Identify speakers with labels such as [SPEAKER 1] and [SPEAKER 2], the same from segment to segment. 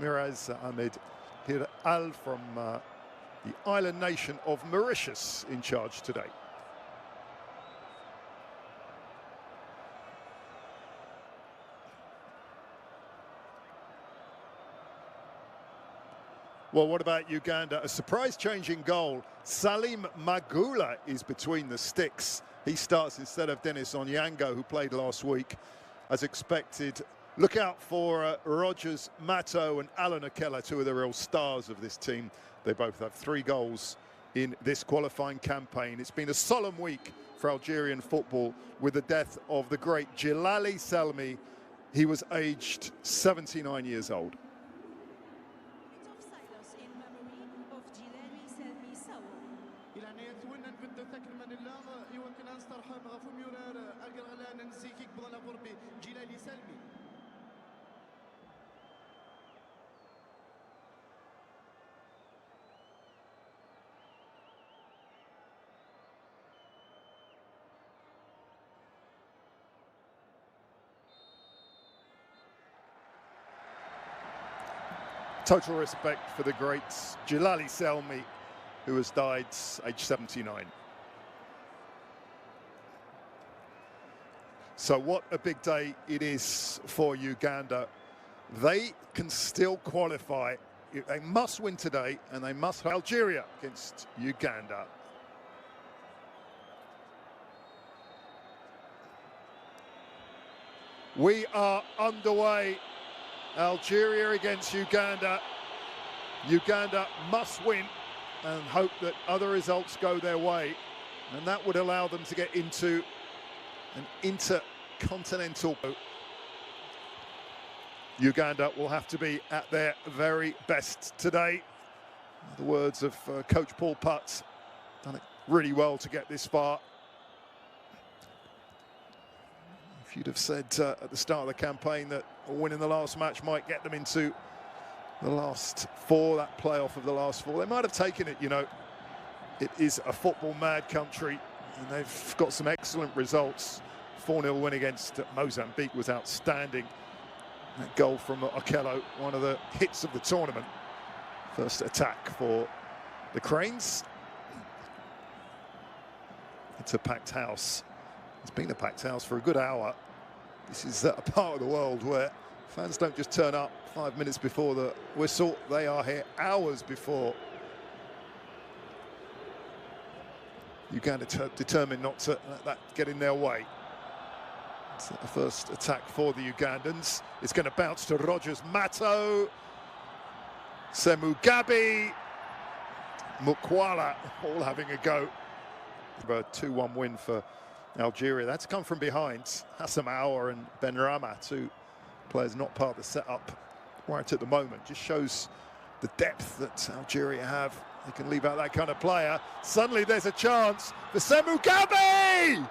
[SPEAKER 1] Miraz Ahmed Hiral from the island nation of Mauritius in charge today. Well, what about Uganda? A surprise-changing goal. Salim Magula is between the sticks. He starts instead of Dennis Onyango, who played last week. As expected, look out for Rogers, Matto and Alan Akella, two of the real stars of this team. They both have 3 goals in this qualifying campaign. It's been a solemn week for Algerian football with the death of the great Djilali Selmi. He was aged 79 years old. Total respect for the great Djilali Selmi, who has died aged 79. So what a big day it is for Uganda. They can still qualify. They must win today, and they must have Algeria against Uganda. We are underway. Algeria against Uganda. Uganda must win and hope that other results go their way, and that would allow them to get into an intercontinental. Uganda will have to be at their very best today. The words of coach Paul Putt, done it really well to get this far. If you'd have said at the start of the campaign that winning the last match might get them into the last 4, that playoff of the last 4, they might have taken it, you know. It is a football-mad country, and they've got some excellent results. 4-0 win against Mozambique was outstanding. That goal from Okello, one of the hits of the tournament. First attack for the Cranes. It's a packed house. It's been a packed house for a good hour. This is a part of the world where fans don't just turn up 5 minutes before the whistle. They are here hours before. Uganda determined not to let that get in their way. It's the first attack for the Ugandans. It's going to bounce to Rogers, Matto, Semugabi, MUKWALA, all having a go. A 2-1 win for Algeria. That's come from behind. Hassam Aour and Ben Rama, 2 players not part of the setup right at the moment. Just shows the depth that Algeria have. They can leave out that kind of player. Suddenly there's a chance for Semugabi!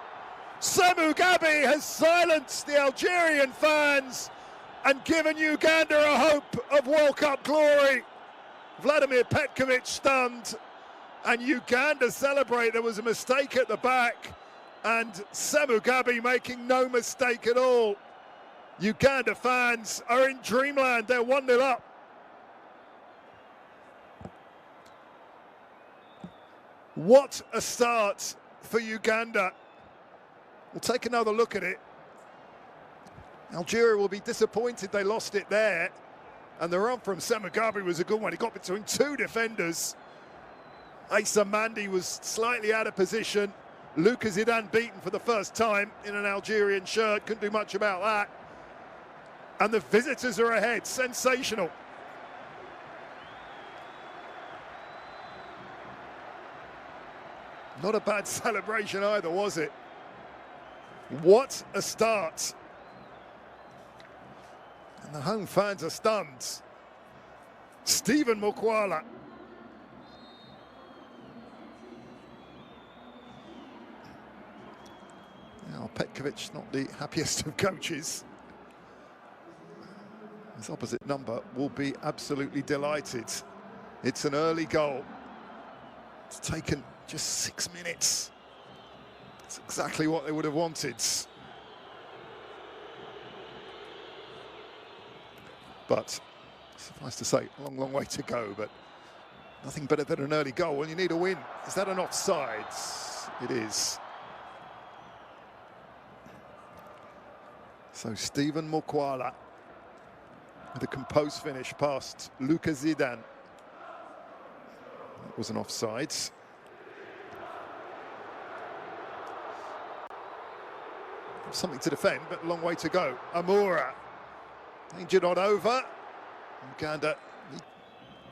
[SPEAKER 1] Semugabi has silenced the Algerian fans and given Uganda a hope of World Cup glory. Vladimir Petkovic stunned, and Uganda celebrate. There was a mistake at the back, and Semugabi making no mistake at all. Uganda fans are in dreamland. They're 1-0 up. What a start for Uganda. We'll take another look at it. Algeria will be disappointed they lost it there. And the run from Semugabi was a good one. He got between 2 defenders. Issa Mandi was slightly out of position. Lucas Zidane beaten for the first time in an Algerian shirt. Couldn't do much about that. And the visitors are ahead. Sensational. Not a bad celebration either, was it? What a start. And the home fans are stunned. Stephen MUKWALA. Now, Petkovic, not the happiest of coaches. His opposite number will be absolutely delighted. It's an early goal. It's taken just 6 minutes. It's exactly what they would have wanted. But Suffice to say, a long, long way to go, but nothing better than an early goal when you need a win. Is that an offside? It is. So Stephen MUKWALA with a composed finish past Lucas Zidane. That was an offside. Something to defend, but a long way to go. Amoura, danger not over. Uganda,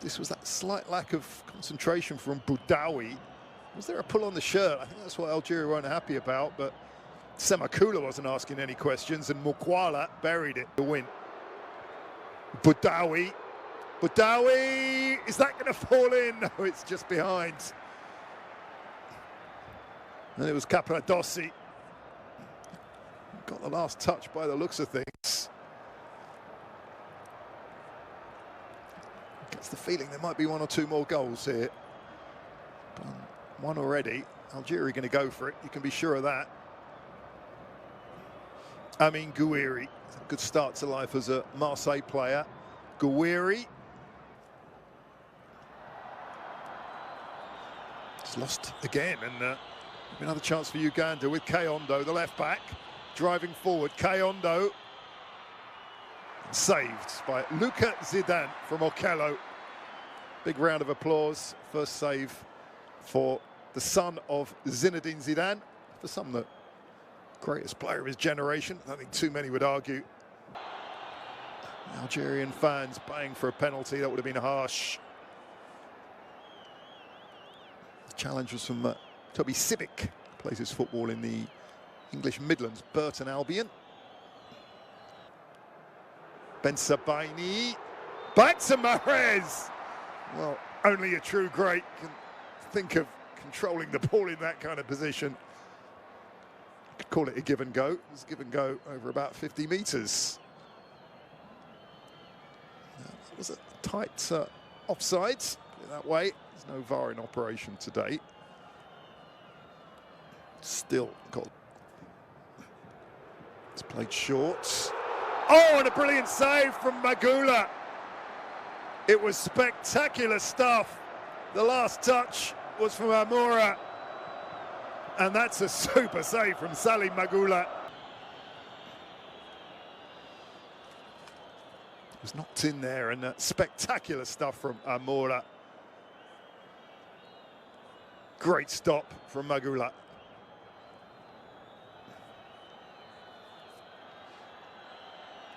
[SPEAKER 1] this was that slight lack of concentration from Boudaoui. Was there a pull on the shirt? I think that's what Algeria weren't happy about, but Semakula wasn't asking any questions, and MUKWALA buried it to win. Boudaoui, is that going to fall in? No, it's just behind. And it was Capradossi. Got the last touch by the looks of things. Gets the feeling there might be one or two more goals here. One already. Algeria going to go for it, you can be sure of that. Amine Gouiri, good start to life as a Marseille player. Gouiri. It's lost again, and another chance for Uganda with Kayondo, the left back. Driving forward, Kayondo. Saved by Luca Zidane from Okello. Big round of applause. First save for the son of Zinedine Zidane. For some, the greatest player of his generation. I don't think too many would argue. Algerian fans baying for a penalty. That would have been harsh. The challenge was from Toby Civic. Plays his football in the English Midlands, Burton Albion. Ben Sabaini, back to Mahrez. Well, only a true great can think of controlling the ball in that kind of position. Could call it a give and go. It was a give and go over about 50 metres. It was a tight offside, put it that way. There's no VAR in operation today. Still got. It's played short. Oh, and a brilliant save from Magula. It was spectacular stuff. The last touch was from Amoura. And that's a super save from Salim Magula. It was knocked in there, and spectacular stuff from Amoura. Great stop from Magula.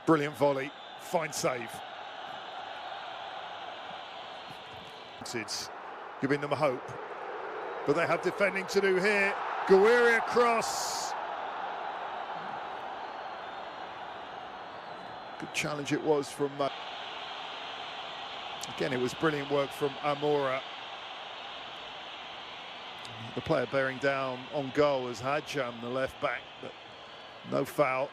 [SPEAKER 1] Brilliant volley, fine save. It's giving them a hope, but they have defending to do here. Gouiri across. Good challenge it was from... again, it was brilliant work from Amoura. The player bearing down on goal was Hadjam, the left back, but no foul.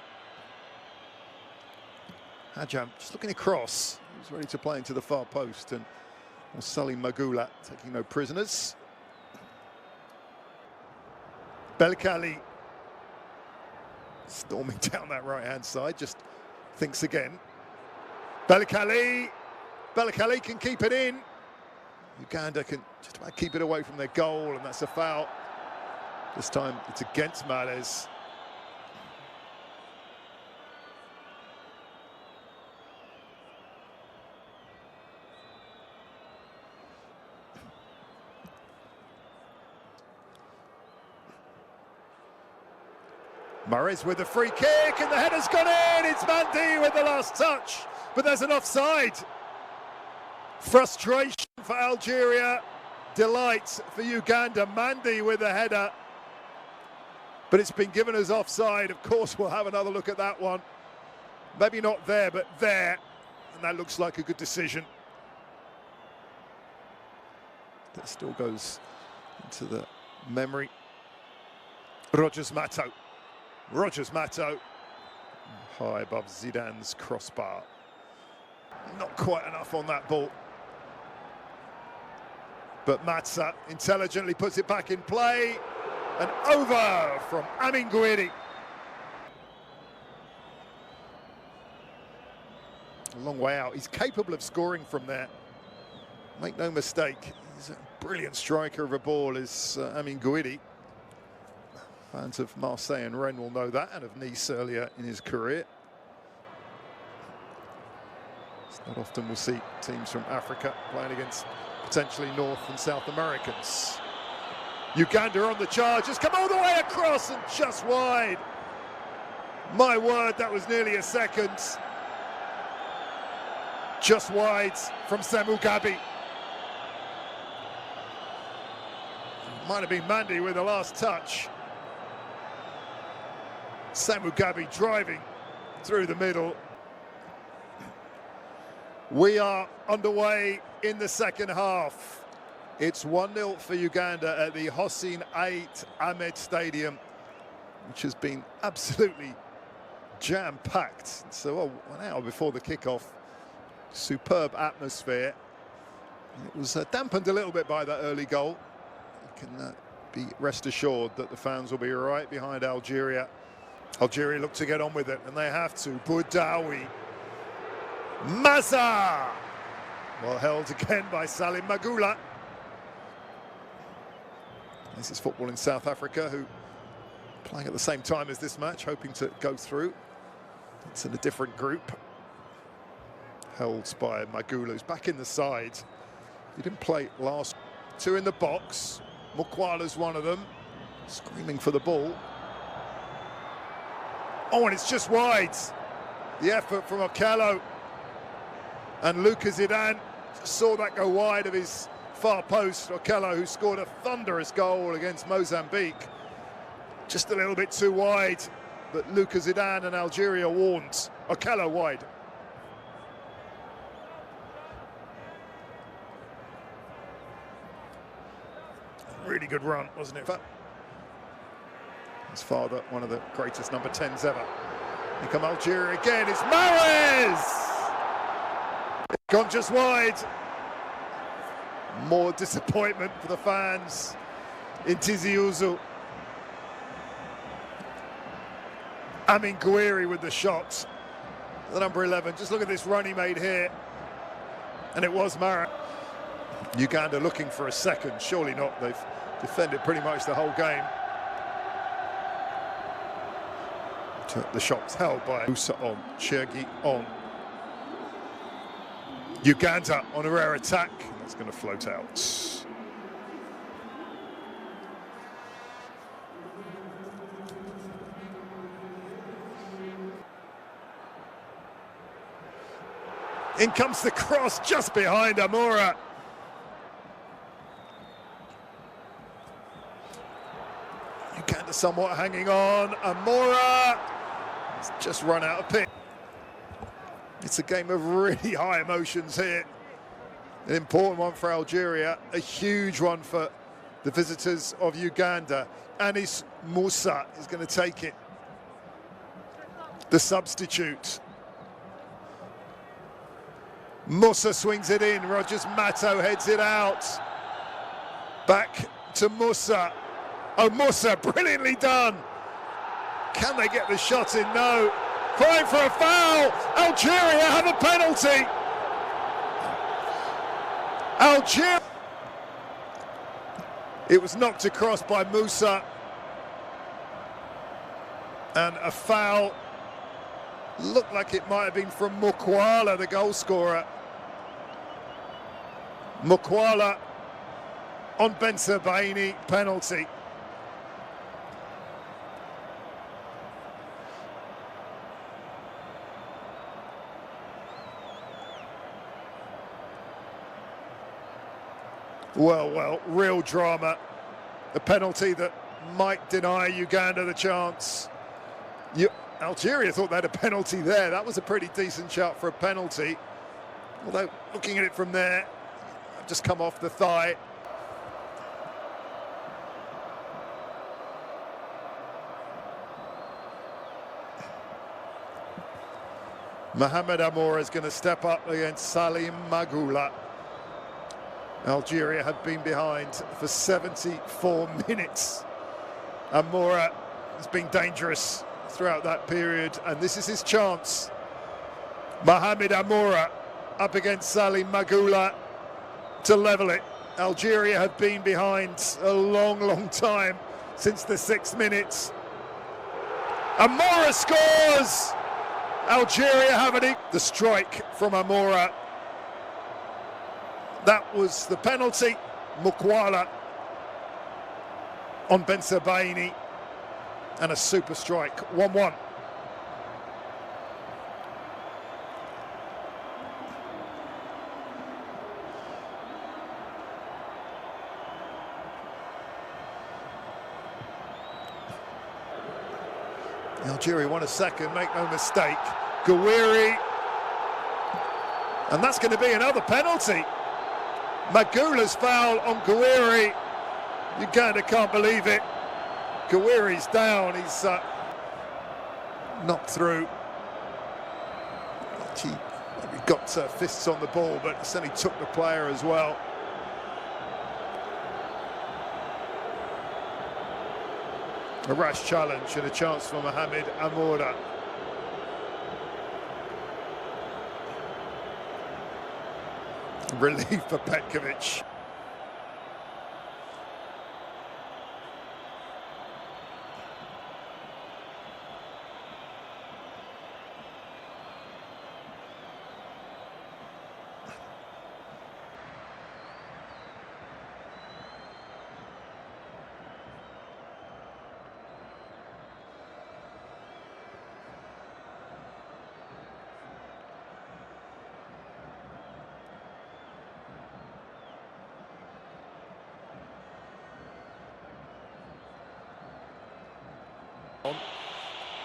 [SPEAKER 1] Hadjam just looking across. He was ready to play into the far post, and Salim Magula taking no prisoners. Belkali storming down that right-hand side, just thinks again. Belkali can keep it in. Uganda can just about keep it away from their goal, and that's a foul. This time it's against Mahrez. Mahrez with the free kick, and the header's gone in. It's Mandi with the last touch, but there's an offside. Frustration for Algeria, delight for Uganda. Mandi with the header, but it's been given as offside. Of course, we'll have another look at that one. Maybe not there, but there, and that looks like a good decision. That still goes into the memory. Rogers Mato, high above Zidane's crossbar. Not quite enough on that ball. But Matza intelligently puts it back in play, and over from Amine Gouiri. a long way out. He's capable of scoring from there. Make no mistake, he's a brilliant striker of a ball, is Amine Gouiri. Fans of Marseille and Rennes will know that, and of Nice earlier in his career. It's not often we'll see teams from Africa playing against potentially North and South Americans. Uganda on the charge, has come all the way across and just wide. My word, that was nearly a second. Just wide from Samu Gabi. Might have been Mandy with the last touch. Samu Gabi driving through the middle. We are underway in the second half. It's 1-0 for Uganda at the Hossein Ahmed Stadium, which has been absolutely jam-packed. So 1 hour before the kickoff, superb atmosphere. It was dampened a little bit by that early goal. You can be rest assured that the fans will be right behind Algeria. Algeria look to get on with it, and they have to. Boudaoui. Maza! Well held again by Salim Magula. This is football in South Africa, who playing at the same time as this match, hoping to go through. It's in a different group. Held by Magula, who's back in the side. He didn't play last. Two in the box. MUKWALA's one of them, screaming for the ball. Oh, and it's just wide. The effort from Okello. And Lucas Zidane saw that go wide of his far post. Okello, who scored a thunderous goal against Mozambique. Just a little bit too wide, but Lucas Zidane and Algeria warned. Okello wide. Really good run, wasn't it? His father, one of the greatest number 10s ever. Here come Algeria again, it's Mahrez! Gone just wide. More disappointment for the fans in Tizi Ouzou. Amine Gouiri with the shot. The number 11, just look at this run he made here. And it was Mahrez. Uganda looking for a second, surely not. They've defended pretty much the whole game. The shot's held by Musa on, Chergi on. Uganda on a rare attack, that's going to float out. In comes the cross just behind Amoura. Uganda somewhat hanging on. Amoura has just run out of pitch. It's a game of really high emotions here. An important one for Algeria, a huge one for the visitors of Uganda. Anis Musa is going to take it. The substitute. Musa swings it in, Rogers Mato heads it out. Back to Musa. Oh, Musa, brilliantly done. Can they get the shot in? No. Crying for a foul. Algeria have a penalty. Algeria. It was knocked across by Musa. And a foul. Looked like it might have been from MUKWALA, the goal scorer. MUKWALA on Ben Sebaini, penalty. Well, real drama. A penalty that might deny Uganda the chance. Algeria thought they had a penalty there. That was a pretty decent shot for a penalty. Although, looking at it from there, just come off the thigh. MOHAMED AMOURA is going to step up against Salim Magula. Algeria had been behind for 74 minutes. Amoura has been dangerous throughout that period, and this is his chance. MOHAMED AMOURA up against Salim MUKWALA to level it. Algeria have been behind a long time, since the 6th minute. Amoura scores! Algeria have it. The strike from Amoura. That was the penalty. MUKWALA on Ben Sebaini, and a super strike. 1-1. Algeria won a second, make no mistake. Gouiri, and that's going to be another penalty. MUKWALA's foul on Gouiri. Uganda can't believe it. Gouiri's down, he's knocked through. He got fists on the ball, but certainly took the player as well. A rash challenge and a chance for MOHAMED AMOURA. Relief for Petkovic.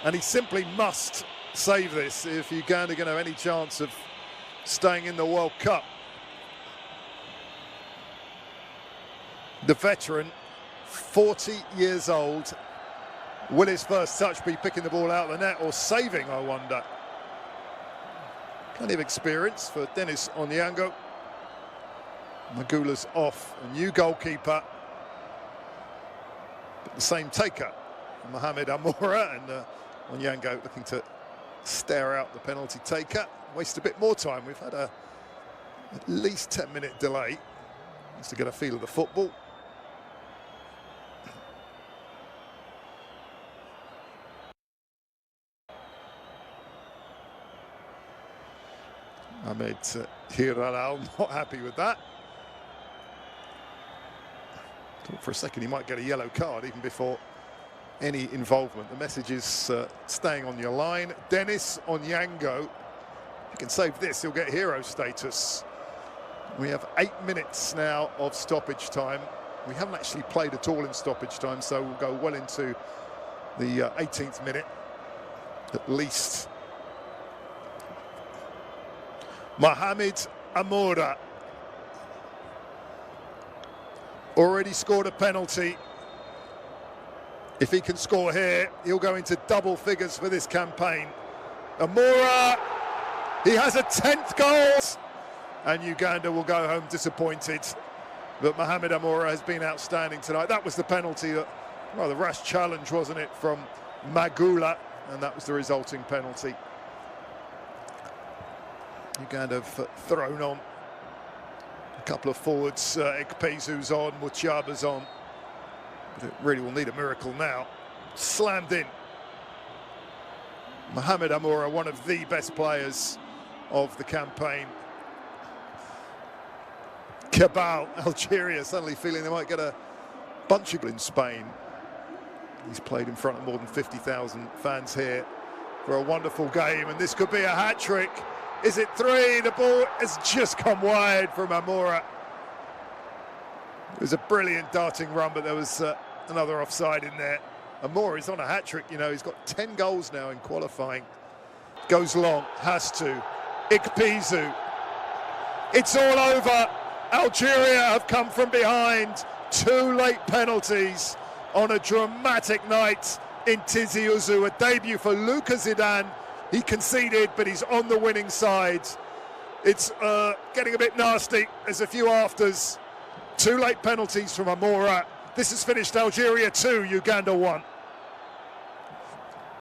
[SPEAKER 1] And he simply must save this if Uganda are going to have any chance of staying in the World Cup. The veteran, 40 years old, will his first touch be picking the ball out of the net or saving, I wonder? Plenty of experience for Denis Onyango. MUKWALA's off, a new goalkeeper, but the same taker, MOHAMED AMOURA, and Onyango looking to stare out the penalty taker, waste a bit more time. We've had at least 10-minute delay just to get a feel of the football. Ahmed Hiralal not happy with that. Thought for a second he might get a yellow card even before any involvement. The message is staying on your line. Denis Onyango, if he can save this, he'll get hero status. We have 8 minutes now of stoppage time. We haven't actually played at all in stoppage time, so we'll go well into the 18th minute at least. MOHAMED AMOURA already scored a penalty. If he can score here, he'll go into double figures for this campaign. Amoura, he has a 10th goal, and Uganda will go home disappointed. But MOHAMED AMOURA has been outstanding tonight. That was the penalty, that rather rash challenge, wasn't it, from MUKWALA, and that was the resulting penalty. Uganda have thrown on a couple of forwards. Ikpeazu's on, Muchaba's on. But it really will need a miracle now. Slammed in. MOHAMED AMOURA, one of the best players of the campaign. Cabal, Algeria, suddenly feeling they might get a bunch of in Spain. He's played in front of more than 50,000 fans here for a wonderful game, and this could be a hat-trick. Is it 3? The ball has just come wide from Amoura. It was a brilliant darting run, but there was another offside in there. Amoura is on a hat-trick, you know, he's got 10 goals now in qualifying. Goes long, has to. Ikpeazu. It's all over. Algeria have come from behind. 2 late penalties on a dramatic night in Tizi Ouzou. A debut for Lucas Zidane. He conceded, but he's on the winning side. It's getting a bit nasty. There's a few afters. 2 late penalties from Amoura. This has finished Algeria 2, Uganda 1.